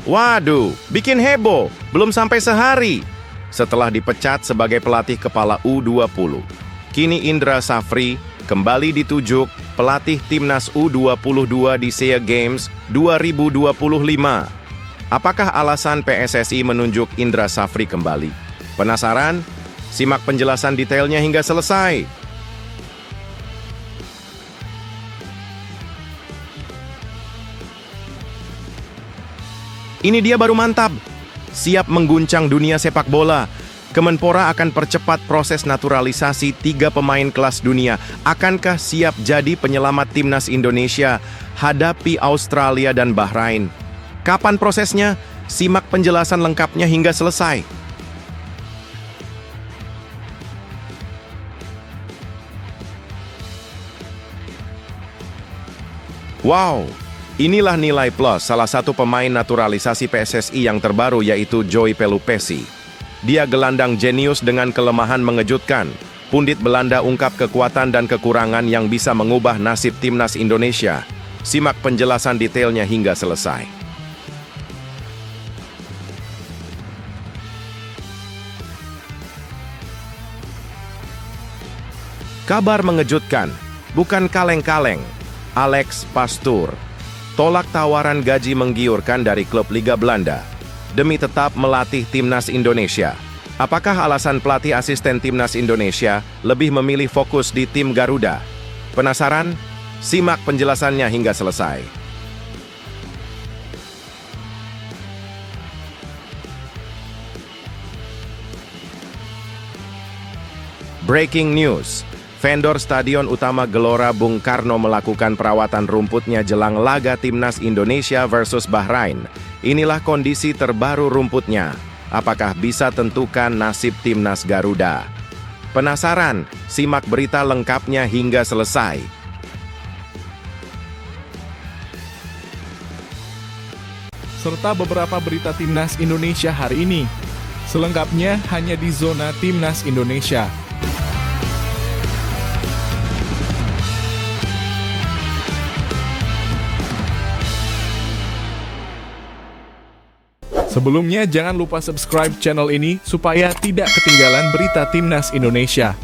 Waduh, bikin heboh, belum sampai sehari. Setelah dipecat sebagai pelatih kepala U20, kini Indra Safri kembali ditunjuk pelatih timnas U22 di SEA Games 2025. Apakah alasan PSSI menunjuk Indra Safri kembali? Penasaran? Simak penjelasan detailnya hingga selesai. Ini dia baru mantap. Siap mengguncang dunia sepak bola. Kemenpora akan percepat proses naturalisasi 3 pemain kelas dunia. Akankah siap jadi penyelamat timnas Indonesia hadapi Australia dan Bahrain? Kapan prosesnya? Simak penjelasan lengkapnya hingga selesai. Wow! Inilah nilai plus salah satu pemain naturalisasi PSSI yang terbaru, yaitu Joey Pelupessy. Dia gelandang jenius dengan kelemahan mengejutkan. Pundit Belanda ungkap kekuatan dan kekurangan yang bisa mengubah nasib timnas Indonesia. Simak penjelasan detailnya hingga selesai. Kabar mengejutkan, bukan kaleng-kaleng. Alex Pastoor tolak tawaran gaji menggiurkan dari klub Liga Belanda demi tetap melatih timnas Indonesia. Apakah alasan pelatih asisten timnas Indonesia lebih memilih fokus di tim Garuda? Penasaran? Simak penjelasannya hingga selesai. Breaking news. Vendor Stadion Utama Gelora Bung Karno melakukan perawatan rumputnya jelang laga timnas Indonesia versus Bahrain. Inilah kondisi terbaru rumputnya. Apakah bisa tentukan nasib timnas Garuda? Penasaran? Simak berita lengkapnya hingga selesai. Serta beberapa berita timnas Indonesia hari ini. Selengkapnya hanya di Zona Timnas Indonesia. Sebelumnya, jangan lupa subscribe channel ini supaya tidak ketinggalan berita timnas Indonesia.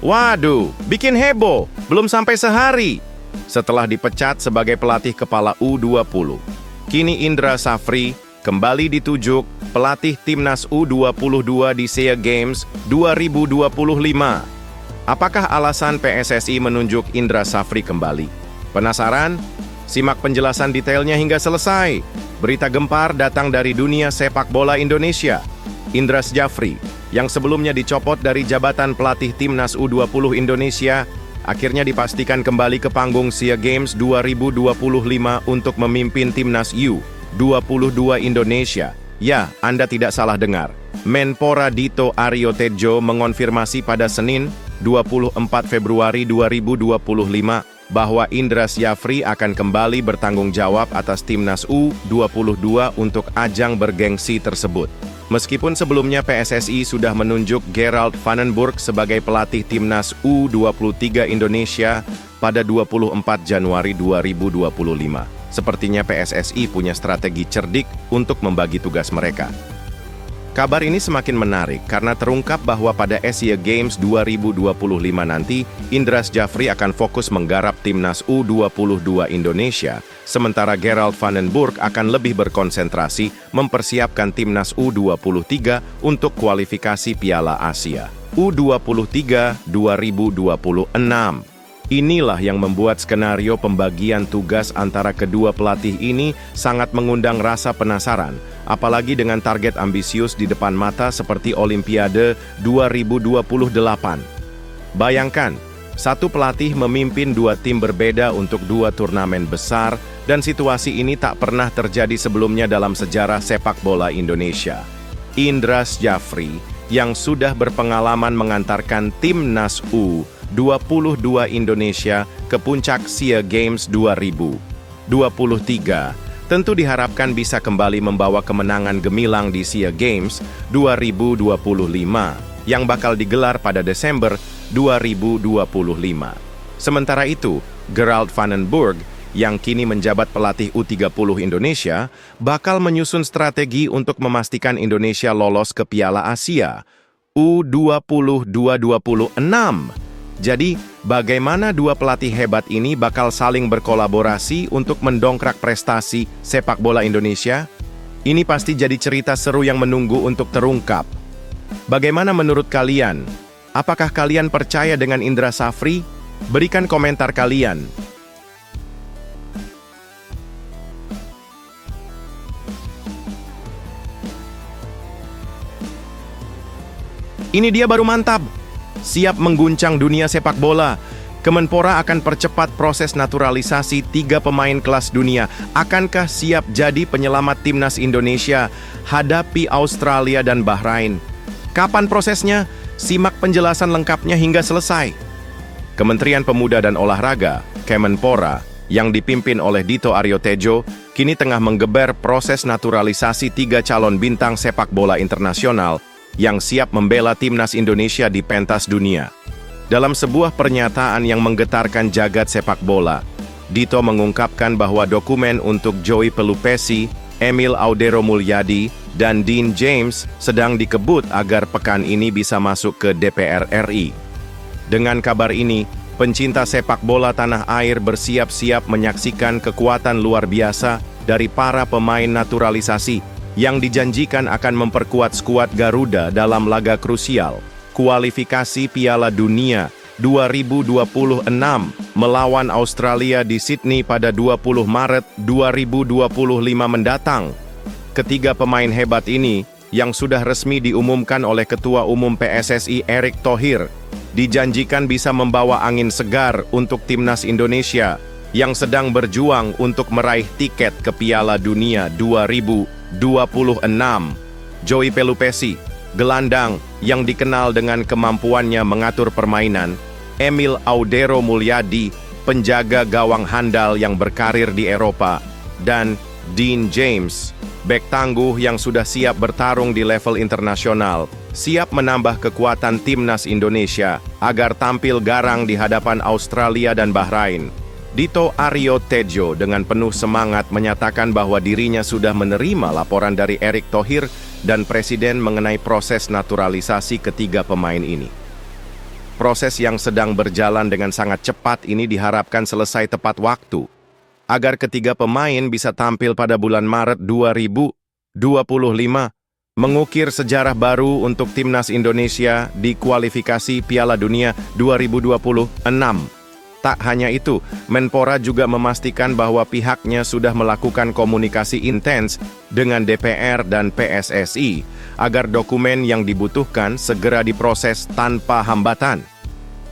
Waduh, bikin heboh, belum sampai sehari. Setelah dipecat sebagai pelatih kepala U20, kini Indra Safri kembali ditunjuk pelatih timnas U22 di SEA Games 2025. Apakah alasan PSSI menunjuk Indra Safri kembali? Penasaran? Simak penjelasan detailnya hingga selesai. Berita gempar datang dari dunia sepak bola Indonesia. Indra Safri, yang sebelumnya dicopot dari jabatan pelatih timnas U20 Indonesia, akhirnya dipastikan kembali ke panggung SEA Games 2025 untuk memimpin timnas U22 Indonesia. Ya, Anda tidak salah dengar. Menpora Dito Aryo Tejo mengonfirmasi pada Senin, 24 Februari 2025, bahwa Indra Safri akan kembali bertanggung jawab atas timnas U22 untuk ajang bergengsi tersebut. Meskipun sebelumnya PSSI sudah menunjuk Gerald van den Burg sebagai pelatih timnas U23 Indonesia pada 24 Januari 2025. Sepertinya PSSI punya strategi cerdik untuk membagi tugas mereka. Kabar ini semakin menarik karena terungkap bahwa pada SEA Games 2025 nanti, Indra Safri akan fokus menggarap timnas U22 Indonesia, sementara Gerald van den Burg akan lebih berkonsentrasi mempersiapkan timnas U23 untuk kualifikasi Piala Asia U23 2026. Inilah yang membuat skenario pembagian tugas antara kedua pelatih ini sangat mengundang rasa penasaran, apalagi dengan target ambisius di depan mata seperti Olimpiade 2028. Bayangkan, satu pelatih memimpin 2 tim berbeda untuk 2 turnamen besar, dan situasi ini tak pernah terjadi sebelumnya dalam sejarah sepak bola Indonesia. Indra Safri, yang sudah berpengalaman mengantarkan timnas U22 Indonesia ke puncak SEA Games 2023, tentu diharapkan bisa kembali membawa kemenangan gemilang di SEA Games 2025 yang bakal digelar pada Desember 2025. Sementara itu, Gerald van den Burg, yang kini menjabat pelatih U30 Indonesia, bakal menyusun strategi untuk memastikan Indonesia lolos ke Piala Asia U20 2026. Jadi, bagaimana dua pelatih hebat ini bakal saling berkolaborasi untuk mendongkrak prestasi sepak bola Indonesia? Ini pasti jadi cerita seru yang menunggu untuk terungkap. Bagaimana menurut kalian? Apakah kalian percaya dengan Indra Safri? Berikan komentar kalian. Ini dia baru mantap. Siap mengguncang dunia sepak bola. Kemenpora akan percepat proses naturalisasi 3 pemain kelas dunia. Akankah siap jadi penyelamat timnas Indonesia hadapi Australia dan Bahrain? Kapan prosesnya? Simak penjelasan lengkapnya hingga selesai. Kementerian Pemuda dan Olahraga, Kemenpora, yang dipimpin oleh Dito Aryo Tejo, kini tengah menggeber proses naturalisasi 3 calon bintang sepak bola internasional yang siap membela timnas Indonesia di pentas dunia. Dalam sebuah pernyataan yang menggetarkan jagat sepak bola, Dito mengungkapkan bahwa dokumen untuk Joey Pelupesi, Emil Audero Mulyadi, dan Dean James sedang dikebut agar pekan ini bisa masuk ke DPR RI. Dengan kabar ini, pencinta sepak bola tanah air bersiap-siap menyaksikan kekuatan luar biasa dari para pemain naturalisasi yang dijanjikan akan memperkuat skuad Garuda dalam laga krusial kualifikasi Piala Dunia 2026 melawan Australia di Sydney pada 20 Maret 2025 mendatang. Ketiga pemain hebat ini yang sudah resmi diumumkan oleh Ketua Umum PSSI Erick Thohir dijanjikan bisa membawa angin segar untuk timnas Indonesia yang sedang berjuang untuk meraih tiket ke Piala Dunia 2026. Joey Pelupesi, gelandang yang dikenal dengan kemampuannya mengatur permainan, Emil Audero Mulyadi, penjaga gawang handal yang berkarir di Eropa, dan Dean James, bek tangguh yang sudah siap bertarung di level internasional, siap menambah kekuatan timnas Indonesia agar tampil garang di hadapan Australia dan Bahrain. Dito Aryo Tejo dengan penuh semangat menyatakan bahwa dirinya sudah menerima laporan dari Erick Thohir dan Presiden mengenai proses naturalisasi ketiga pemain ini. Proses yang sedang berjalan dengan sangat cepat ini diharapkan selesai tepat waktu, agar ketiga pemain bisa tampil pada bulan Maret 2025, mengukir sejarah baru untuk timnas Indonesia di kualifikasi Piala Dunia 2026. Tak hanya itu, Menpora juga memastikan bahwa pihaknya sudah melakukan komunikasi intens dengan DPR dan PSSI agar dokumen yang dibutuhkan segera diproses tanpa hambatan.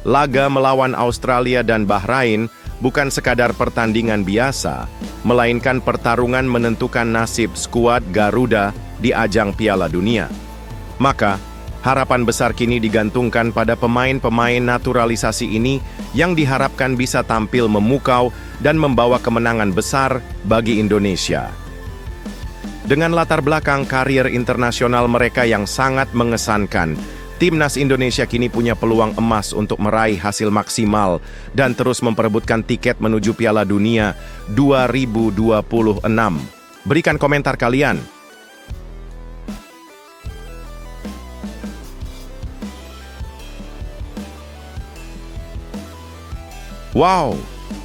Laga melawan Australia dan Bahrain bukan sekadar pertandingan biasa, melainkan pertarungan menentukan nasib skuad Garuda di ajang Piala Dunia. Maka, harapan besar kini digantungkan pada pemain-pemain naturalisasi ini yang diharapkan bisa tampil memukau dan membawa kemenangan besar bagi Indonesia. Dengan latar belakang karir internasional mereka yang sangat mengesankan, timnas Indonesia kini punya peluang emas untuk meraih hasil maksimal dan terus memperebutkan tiket menuju Piala Dunia 2026. Berikan komentar kalian. Wow,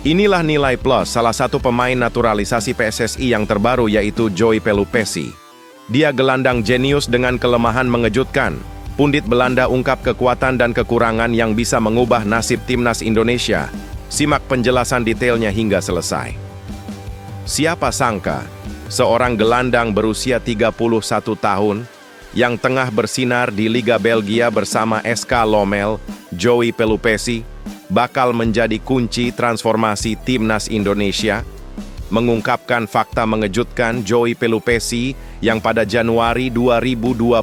inilah nilai plus salah satu pemain naturalisasi PSSI yang terbaru yaitu Joey Pelupesi. Dia gelandang jenius dengan kelemahan mengejutkan. Pundit Belanda ungkap kekuatan dan kekurangan yang bisa mengubah nasib timnas Indonesia. Simak penjelasan detailnya hingga selesai. Siapa sangka, seorang gelandang berusia 31 tahun yang tengah bersinar di Liga Belgia bersama SK Lommel, Joey Pelupesi, bakal menjadi kunci transformasi timnas Indonesia. Mengungkapkan fakta mengejutkan, Joey Pelupesi yang pada Januari 2025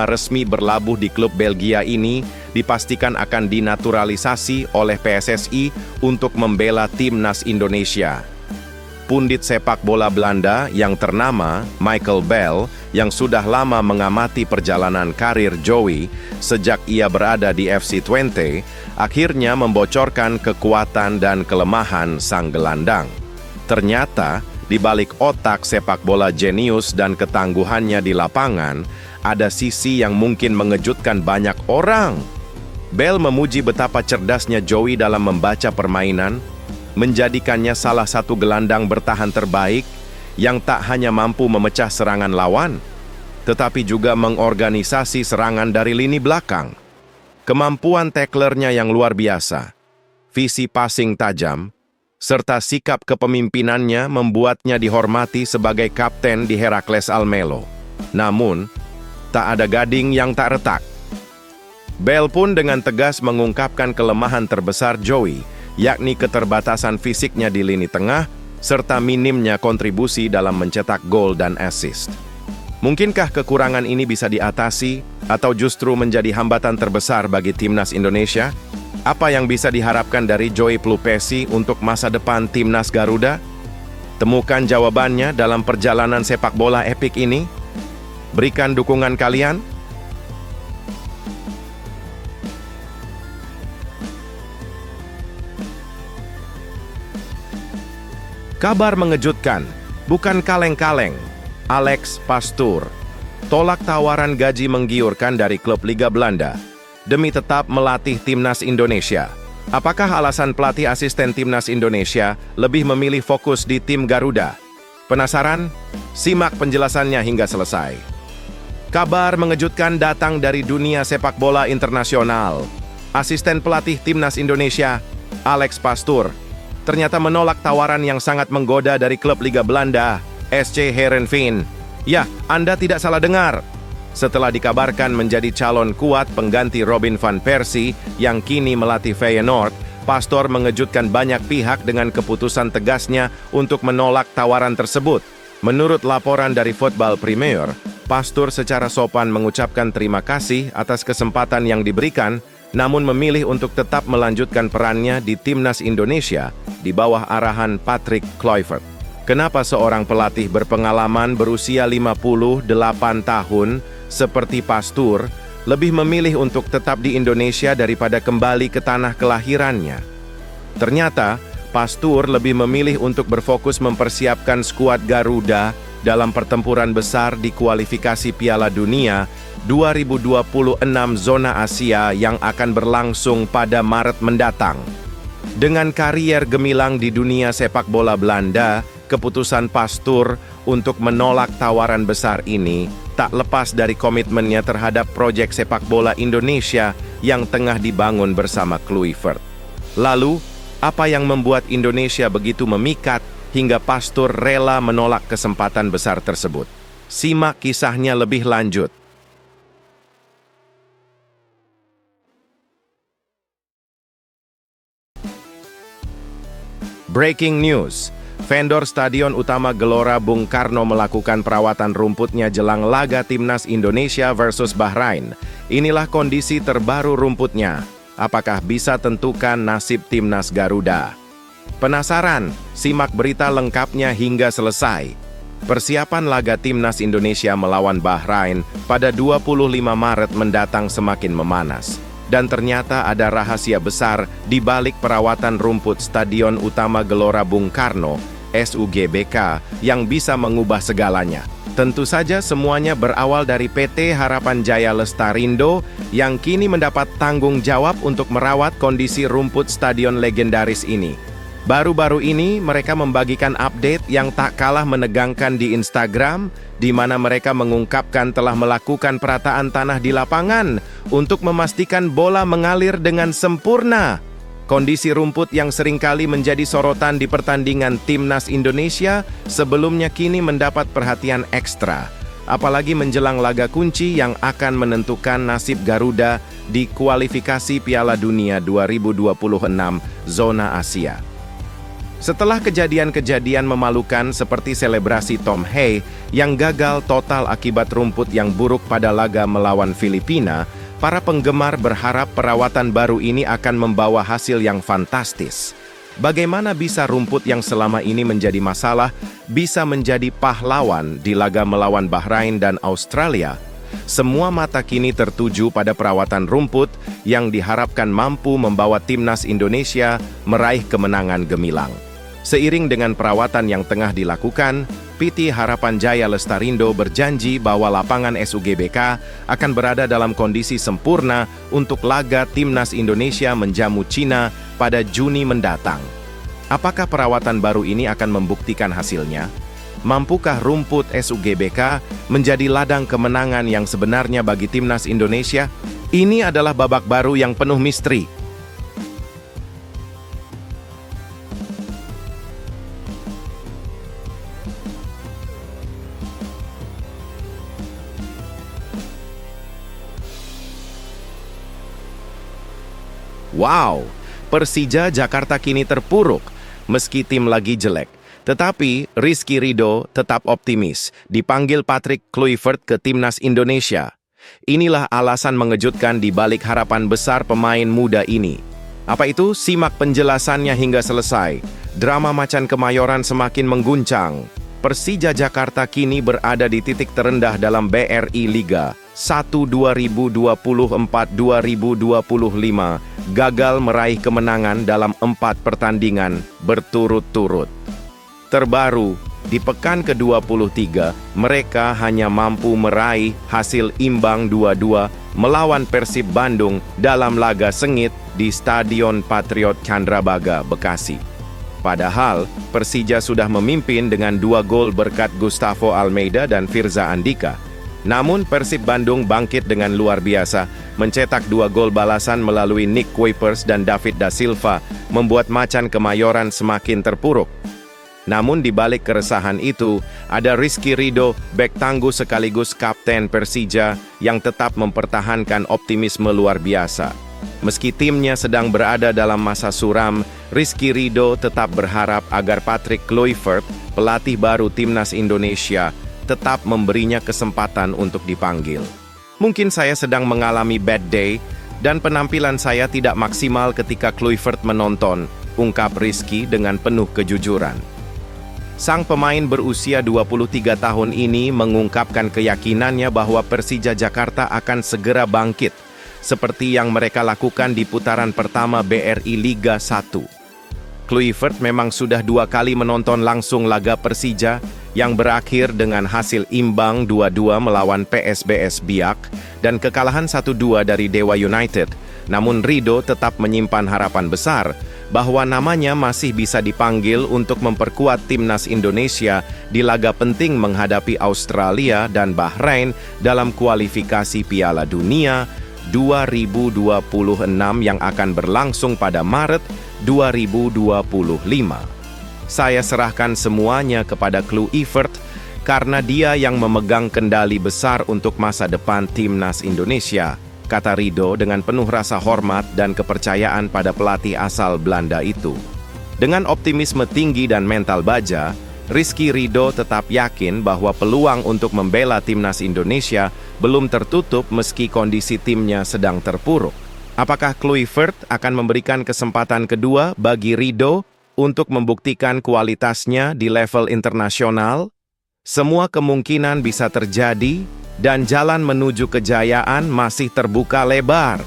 resmi berlabuh di klub Belgia ini dipastikan akan dinaturalisasi oleh PSSI untuk membela timnas Indonesia. pundit sepak bola Belanda yang ternama Michael Bell yang sudah lama mengamati perjalanan karir Joey sejak ia berada di FC Twente, akhirnya membocorkan kekuatan dan kelemahan sang gelandang. Ternyata, di balik otak sepak bola jenius dan ketangguhannya di lapangan, ada sisi yang mungkin mengejutkan banyak orang. Bell memuji betapa cerdasnya Joey dalam membaca permainan, menjadikannya salah satu gelandang bertahan terbaik yang tak hanya mampu memecah serangan lawan, tetapi juga mengorganisasi serangan dari lini belakang. Kemampuan tacklernya yang luar biasa, visi passing tajam, serta sikap kepemimpinannya membuatnya dihormati sebagai kapten di Heracles Almelo. Namun, tak ada gading yang tak retak. Bell pun dengan tegas mengungkapkan kelemahan terbesar Joey, yakni keterbatasan fisiknya di lini tengah, serta minimnya kontribusi dalam mencetak gol dan assist. Mungkinkah kekurangan ini bisa diatasi, atau justru menjadi hambatan terbesar bagi timnas Indonesia? Apa yang bisa diharapkan dari Joey Pelupesi untuk masa depan timnas Garuda? Temukan jawabannya dalam perjalanan sepak bola epik ini. Berikan dukungan kalian. Kabar mengejutkan, bukan kaleng-kaleng. Alex Pastoor tolak tawaran gaji menggiurkan dari klub Liga Belanda demi tetap melatih timnas Indonesia. Apakah alasan pelatih asisten timnas Indonesia lebih memilih fokus di tim Garuda? Penasaran? Simak penjelasannya hingga selesai. Kabar mengejutkan datang dari dunia sepak bola internasional. Asisten pelatih timnas Indonesia, Alex Pastoor, ternyata menolak tawaran yang sangat menggoda dari klub Liga Belanda, SC Heerenveen. Ya, Anda tidak salah dengar. Setelah dikabarkan menjadi calon kuat pengganti Robin van Persie yang kini melatih Feyenoord, Pastoor mengejutkan banyak pihak dengan keputusan tegasnya untuk menolak tawaran tersebut. Menurut laporan dari Football Premier, Pastoor secara sopan mengucapkan terima kasih atas kesempatan yang diberikan, namun memilih untuk tetap melanjutkan perannya di timnas Indonesia di bawah arahan Patrick Kluivert. Kenapa seorang pelatih berpengalaman berusia 58 tahun seperti Pastoor lebih memilih untuk tetap di Indonesia daripada kembali ke tanah kelahirannya? Ternyata, Pastoor lebih memilih untuk berfokus mempersiapkan skuad Garuda dalam pertempuran besar di kualifikasi Piala Dunia 2026 zona Asia yang akan berlangsung pada Maret mendatang. Dengan karier gemilang di dunia sepak bola Belanda, keputusan Pastoor untuk menolak tawaran besar ini tak lepas dari komitmennya terhadap proyek sepak bola Indonesia yang tengah dibangun bersama Kluivert. Lalu, apa yang membuat Indonesia begitu memikat hingga Pastoor rela menolak kesempatan besar tersebut? Simak kisahnya lebih lanjut. Breaking news, vendor Stadion Utama Gelora Bung Karno melakukan perawatan rumputnya jelang laga Timnas Indonesia versus Bahrain. Inilah kondisi terbaru rumputnya. Apakah bisa tentukan nasib Timnas Garuda? Penasaran? Simak berita lengkapnya hingga selesai. Persiapan laga Timnas Indonesia melawan Bahrain pada 25 Maret mendatang semakin memanas. Dan ternyata ada rahasia besar di balik perawatan rumput Stadion Utama Gelora Bung Karno, SUGBK, yang bisa mengubah segalanya. Tentu saja semuanya berawal dari PT Harapan Jaya Lestarindo yang kini mendapat tanggung jawab untuk merawat kondisi rumput stadion legendaris ini. Baru-baru ini mereka membagikan update yang tak kalah menegangkan di Instagram, di mana mereka mengungkapkan telah melakukan perataan tanah di lapangan untuk memastikan bola mengalir dengan sempurna. Kondisi rumput yang seringkali menjadi sorotan di pertandingan Timnas Indonesia sebelumnya kini mendapat perhatian ekstra, apalagi menjelang laga kunci yang akan menentukan nasib Garuda di kualifikasi Piala Dunia 2026 zona Asia. Setelah kejadian-kejadian memalukan seperti selebrasi Tom Hay yang gagal total akibat rumput yang buruk pada laga melawan Filipina, para penggemar berharap perawatan baru ini akan membawa hasil yang fantastis. Bagaimana bisa rumput yang selama ini menjadi masalah bisa menjadi pahlawan di laga melawan Bahrain dan Australia? Semua mata kini tertuju pada perawatan rumput yang diharapkan mampu membawa timnas Indonesia meraih kemenangan gemilang. Seiring dengan perawatan yang tengah dilakukan, PT Harapan Jaya Lestarindo berjanji bahwa lapangan SUGBK akan berada dalam kondisi sempurna untuk laga timnas Indonesia menjamu Cina pada Juni mendatang. Apakah perawatan baru ini akan membuktikan hasilnya? Mampukah rumput SUGBK menjadi ladang kemenangan yang sebenarnya bagi timnas Indonesia? Ini adalah babak baru yang penuh misteri. Wow, Persija Jakarta kini terpuruk meski tim lagi jelek. Tetapi Rizky Ridho tetap optimis dipanggil Patrick Kluivert ke timnas Indonesia. Inilah alasan mengejutkan di balik harapan besar pemain muda ini. Apa itu? Simak penjelasannya hingga selesai. Drama Macan Kemayoran semakin mengguncang. Persija Jakarta kini berada di titik terendah dalam BRI Liga 1 2024-2025, gagal meraih kemenangan dalam 4 pertandingan berturut-turut. Terbaru, di pekan ke-23, mereka hanya mampu meraih hasil imbang 2-2 melawan Persib Bandung dalam laga sengit di Stadion Patriot Candrabaga, Bekasi. Padahal, Persija sudah memimpin dengan 2 gol berkat Gustavo Almeida dan Firza Andika. Namun Persib Bandung bangkit dengan luar biasa, mencetak 2 gol balasan melalui Nick Kuipers dan David da Silva, membuat Macan Kemayoran semakin terpuruk. Namun di balik keresahan itu, ada Rizky Ridho, bek tangguh sekaligus kapten Persija, yang tetap mempertahankan optimisme luar biasa. Meski timnya sedang berada dalam masa suram, Rizky Ridho tetap berharap agar Patrick Kluivert, pelatih baru timnas Indonesia, tetap memberinya kesempatan untuk dipanggil. Mungkin saya sedang mengalami bad day, dan penampilan saya tidak maksimal ketika Kluivert menonton, ungkap Rizky dengan penuh kejujuran. Sang pemain berusia 23 tahun ini mengungkapkan keyakinannya bahwa Persija Jakarta akan segera bangkit, seperti yang mereka lakukan di putaran pertama BRI Liga 1. Kluivert memang sudah 2 kali menonton langsung laga Persija yang berakhir dengan hasil imbang 2-2 melawan PSBS Biak dan kekalahan 1-2 dari Dewa United. Namun Ridho tetap menyimpan harapan besar bahwa namanya masih bisa dipanggil untuk memperkuat timnas Indonesia di laga penting menghadapi Australia dan Bahrain dalam kualifikasi Piala Dunia 2026 yang akan berlangsung pada Maret 2025. Saya serahkan semuanya kepada Kluivert karena dia yang memegang kendali besar untuk masa depan timnas Indonesia, kata Ridho dengan penuh rasa hormat dan kepercayaan pada pelatih asal Belanda itu. Dengan optimisme tinggi dan mental baja, Rizky Ridho tetap yakin bahwa peluang untuk membela timnas Indonesia belum tertutup meski kondisi timnya sedang terpuruk. Apakah Kluivert akan memberikan kesempatan kedua bagi Ridho untuk membuktikan kualitasnya di level internasional? Semua kemungkinan bisa terjadi dan jalan menuju kejayaan masih terbuka lebar.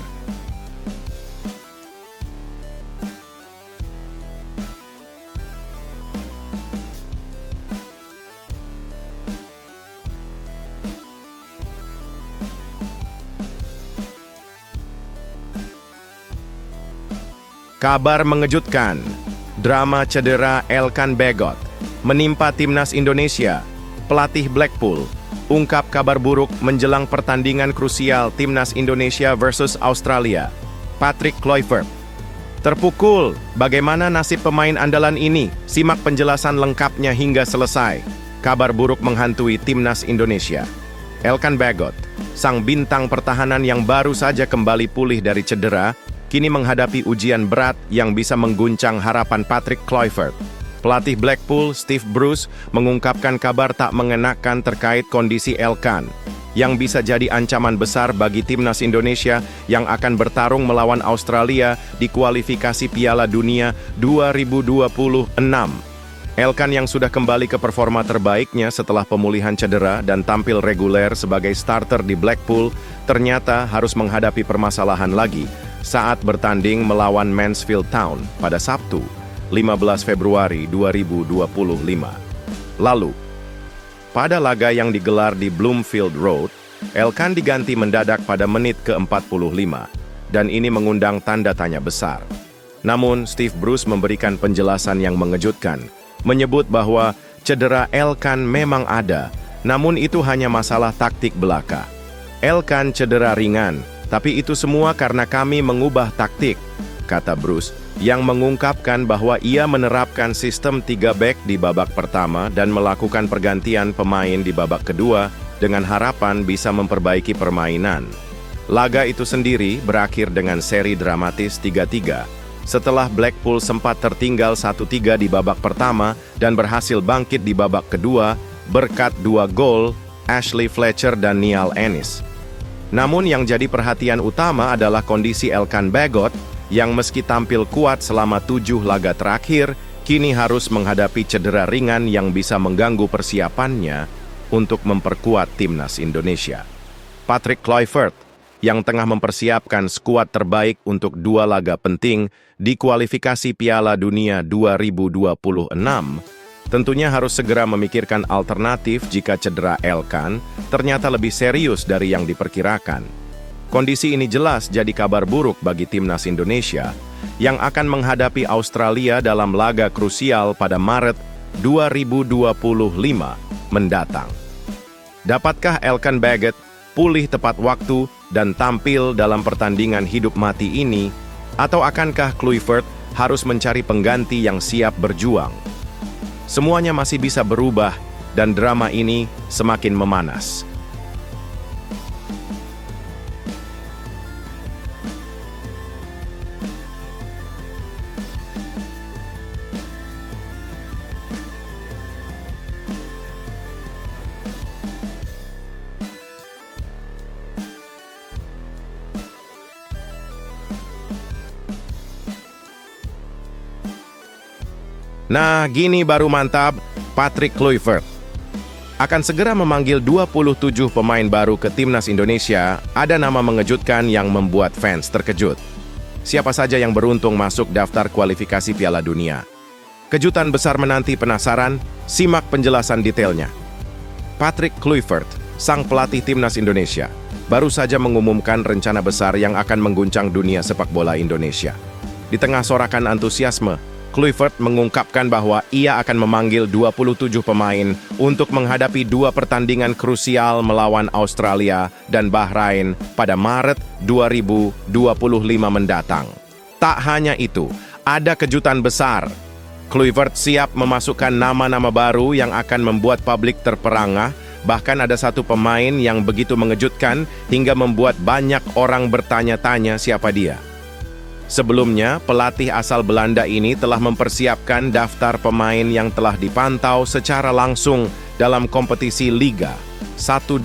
Kabar mengejutkan, drama cedera Elkan Bagot menimpa timnas Indonesia. Pelatih Blackpool ungkap kabar buruk menjelang pertandingan krusial timnas Indonesia versus Australia. Patrick Kluivert terpukul. Bagaimana nasib pemain andalan ini? Simak penjelasan lengkapnya hingga selesai. Kabar buruk menghantui timnas Indonesia. Elkan Bagot, sang bintang pertahanan yang baru saja kembali pulih dari cedera, kini menghadapi ujian berat yang bisa mengguncang harapan Patrick Kluivert. Pelatih Blackpool, Steve Bruce, mengungkapkan kabar tak mengenakan terkait kondisi Elkan. yang bisa jadi ancaman besar bagi timnas Indonesia yang akan bertarung melawan Australia di kualifikasi Piala Dunia 2026. Elkan yang sudah kembali ke performa terbaiknya setelah pemulihan cedera dan tampil reguler sebagai starter di Blackpool, ternyata harus menghadapi permasalahan lagi saat bertanding melawan Mansfield Town pada Sabtu, 15 Februari 2025. Lalu, pada laga yang digelar di Bloomfield Road, Elkan diganti mendadak pada menit ke-45, dan ini mengundang tanda tanya besar. Namun, Steve Bruce memberikan penjelasan yang mengejutkan, menyebut bahwa cedera Elkan memang ada, namun itu hanya masalah taktik belaka. Elkan cedera ringan, tapi itu semua karena kami mengubah taktik, kata Bruce, yang mengungkapkan bahwa ia menerapkan sistem 3 back di babak pertama dan melakukan pergantian pemain di babak kedua dengan harapan bisa memperbaiki permainan. Laga itu sendiri berakhir dengan seri dramatis 3-3, setelah Blackpool sempat tertinggal 1-3 di babak pertama dan berhasil bangkit di babak kedua berkat 2 gol Ashley Fletcher dan Niall Ennis. Namun yang jadi perhatian utama adalah kondisi Elkan Bagot yang meski tampil kuat selama 7 laga terakhir, kini harus menghadapi cedera ringan yang bisa mengganggu persiapannya untuk memperkuat timnas Indonesia. Patrick Kluivert, yang tengah mempersiapkan skuad terbaik untuk 2 laga penting di kualifikasi Piala Dunia 2026, tentunya harus segera memikirkan alternatif jika cedera Elkan ternyata lebih serius dari yang diperkirakan. Kondisi ini jelas jadi kabar buruk bagi timnas Indonesia yang akan menghadapi Australia dalam laga krusial pada Maret 2025 mendatang. Dapatkah Elkan Bagot pulih tepat waktu dan tampil dalam pertandingan hidup mati ini, atau akankah Kluivert harus mencari pengganti yang siap berjuang? Semuanya masih bisa berubah dan drama ini semakin memanas. Nah, gini baru mantap, Patrick Kluivert akan segera memanggil 27 pemain baru ke timnas Indonesia. Ada nama mengejutkan yang membuat fans terkejut. Siapa saja yang beruntung masuk daftar kualifikasi Piala Dunia? Kejutan besar menanti, penasaran? Simak penjelasan detailnya. Patrick Kluivert, sang pelatih timnas Indonesia, baru saja mengumumkan rencana besar yang akan mengguncang dunia sepak bola Indonesia. Di tengah sorakan antusiasme, Kluivert mengungkapkan bahwa ia akan memanggil 27 pemain untuk menghadapi 2 pertandingan krusial melawan Australia dan Bahrain pada Maret 2025 mendatang. Tak hanya itu, ada kejutan besar. Kluivert siap memasukkan nama-nama baru yang akan membuat publik terperangah, bahkan ada satu pemain yang begitu mengejutkan hingga membuat banyak orang bertanya-tanya siapa dia. Sebelumnya, pelatih asal Belanda ini telah mempersiapkan daftar pemain yang telah dipantau secara langsung dalam kompetisi Liga 1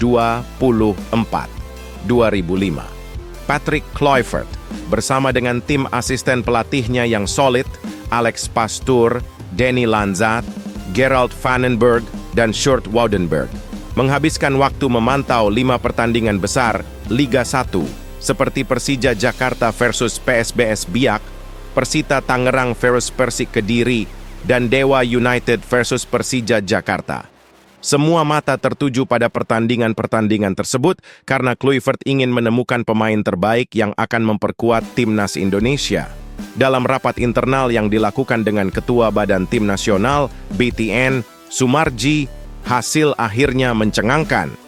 2024-2005. Patrick Kluivert bersama dengan tim asisten pelatihnya yang solid, Alex Pastoor, Danny Lanzat, Gerald Vandenberg, dan Sjoerd Woudenberg, menghabiskan waktu memantau 5 pertandingan besar Liga 1 seperti Persija Jakarta versus PSBS Biak, Persita Tangerang versus Persik Kediri, dan Dewa United versus Persija Jakarta. Semua mata tertuju pada pertandingan-pertandingan tersebut karena Kluivert ingin menemukan pemain terbaik yang akan memperkuat timnas Indonesia. Dalam rapat internal yang dilakukan dengan Ketua Badan Tim Nasional, BTN, Sumarji, hasil akhirnya mencengangkan.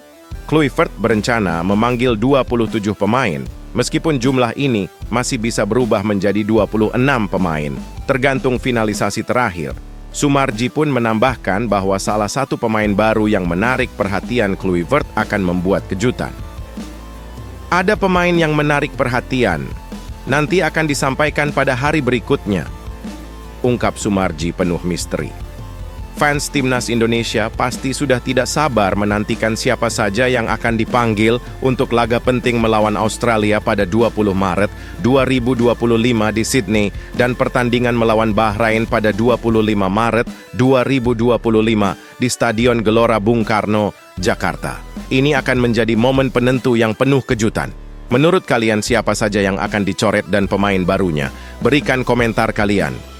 Kluivert berencana memanggil 27 pemain, meskipun jumlah ini masih bisa berubah menjadi 26 pemain, tergantung finalisasi terakhir. Sumarji pun menambahkan bahwa salah satu pemain baru yang menarik perhatian Kluivert akan membuat kejutan. Ada pemain yang menarik perhatian, nanti akan disampaikan pada hari berikutnya, ungkap Sumarji penuh misteri. Fans timnas Indonesia pasti sudah tidak sabar menantikan siapa saja yang akan dipanggil untuk laga penting melawan Australia pada 20 Maret 2025 di Sydney dan pertandingan melawan Bahrain pada 25 Maret 2025 di Stadion Gelora Bung Karno, Jakarta. Ini akan menjadi momen penentu yang penuh kejutan. Menurut kalian siapa saja yang akan dicoret dan pemain barunya? Berikan komentar kalian.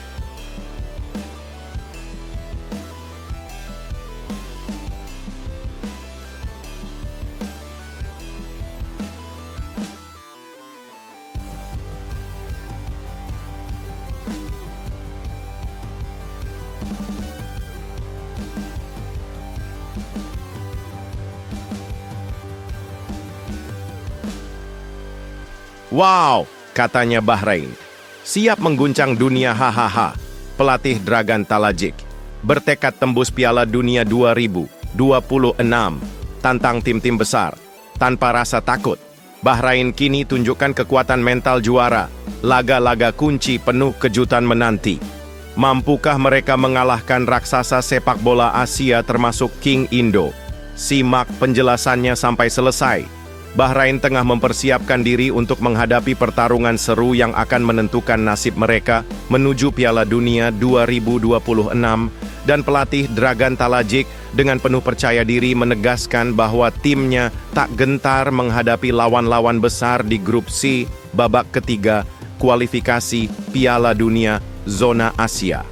Wow, katanya Bahrain. Siap mengguncang dunia hahaha. Pelatih Dragan Talajic bertekad tembus Piala Dunia 2026. Tantang tim-tim besar. Tanpa rasa takut. Bahrain kini tunjukkan kekuatan mental juara. Laga-laga kunci penuh kejutan menanti. Mampukah mereka mengalahkan raksasa sepak bola Asia termasuk King Indo? Simak penjelasannya sampai selesai. Bahrain tengah mempersiapkan diri untuk menghadapi pertarungan seru yang akan menentukan nasib mereka menuju Piala Dunia 2026 dan pelatih Dragan Talajic dengan penuh percaya diri menegaskan bahwa timnya tak gentar menghadapi lawan-lawan besar di grup C babak ketiga kualifikasi Piala Dunia zona Asia.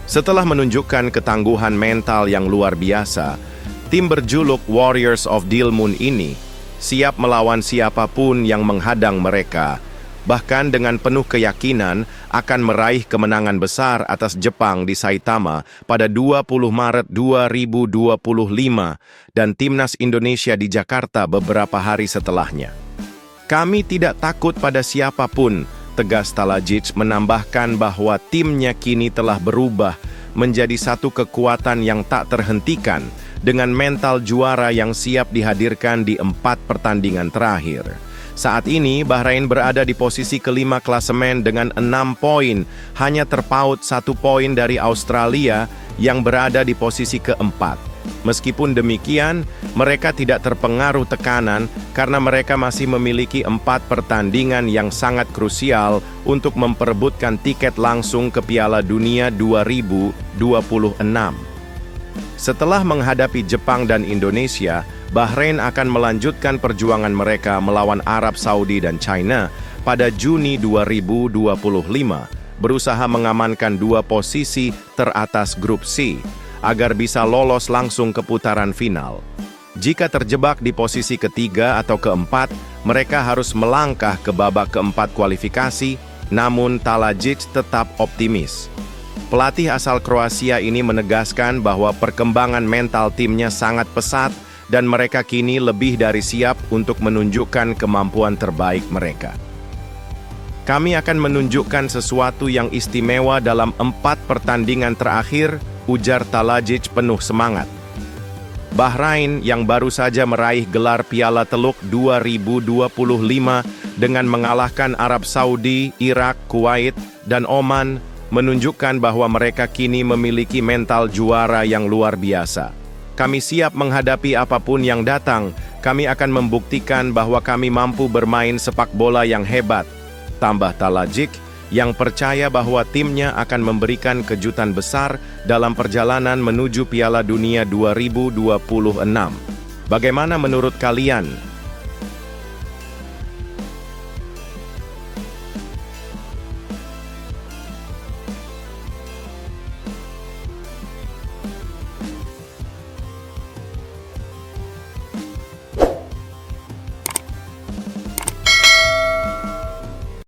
Setelah menunjukkan ketangguhan mental yang luar biasa, tim berjuluk Warriors of Dilmun ini siap melawan siapapun yang menghadang mereka, bahkan dengan penuh keyakinan akan meraih kemenangan besar atas Jepang di Saitama pada 20 Maret 2025 dan timnas Indonesia di Jakarta beberapa hari setelahnya. Kami tidak takut pada siapapun, tegas Talajic menambahkan bahwa timnya kini telah berubah menjadi satu kekuatan yang tak terhentikan dengan mental juara yang siap dihadirkan di 4 pertandingan terakhir. Saat ini, Bahrain berada di posisi kelima klasemen dengan 6 poin, hanya terpaut 1 poin dari Australia yang berada di posisi keempat. Meskipun demikian, mereka tidak terpengaruh tekanan karena mereka masih memiliki 4 pertandingan yang sangat krusial untuk memperebutkan tiket langsung ke Piala Dunia 2026. Setelah menghadapi Jepang dan Indonesia, Bahrain akan melanjutkan perjuangan mereka melawan Arab Saudi dan China pada Juni 2025, berusaha mengamankan 2 posisi teratas grup C agar bisa lolos langsung ke putaran final. Jika terjebak di posisi ketiga atau keempat, mereka harus melangkah ke babak keempat kualifikasi, namun Talajic tetap optimis. Pelatih asal Kroasia ini menegaskan bahwa perkembangan mental timnya sangat pesat dan mereka kini lebih dari siap untuk menunjukkan kemampuan terbaik mereka. Kami akan menunjukkan sesuatu yang istimewa dalam 4 pertandingan terakhir, ujar Talajic penuh semangat. Bahrain yang baru saja meraih gelar Piala Teluk 2025 dengan mengalahkan Arab Saudi, Irak, Kuwait, dan Oman menunjukkan bahwa mereka kini memiliki mental juara yang luar biasa. Kami siap menghadapi apapun yang datang. Kami akan membuktikan bahwa kami mampu bermain sepak bola yang hebat. Tambah Talajic yang percaya bahwa timnya akan memberikan kejutan besar dalam perjalanan menuju Piala Dunia 2026. Bagaimana menurut kalian?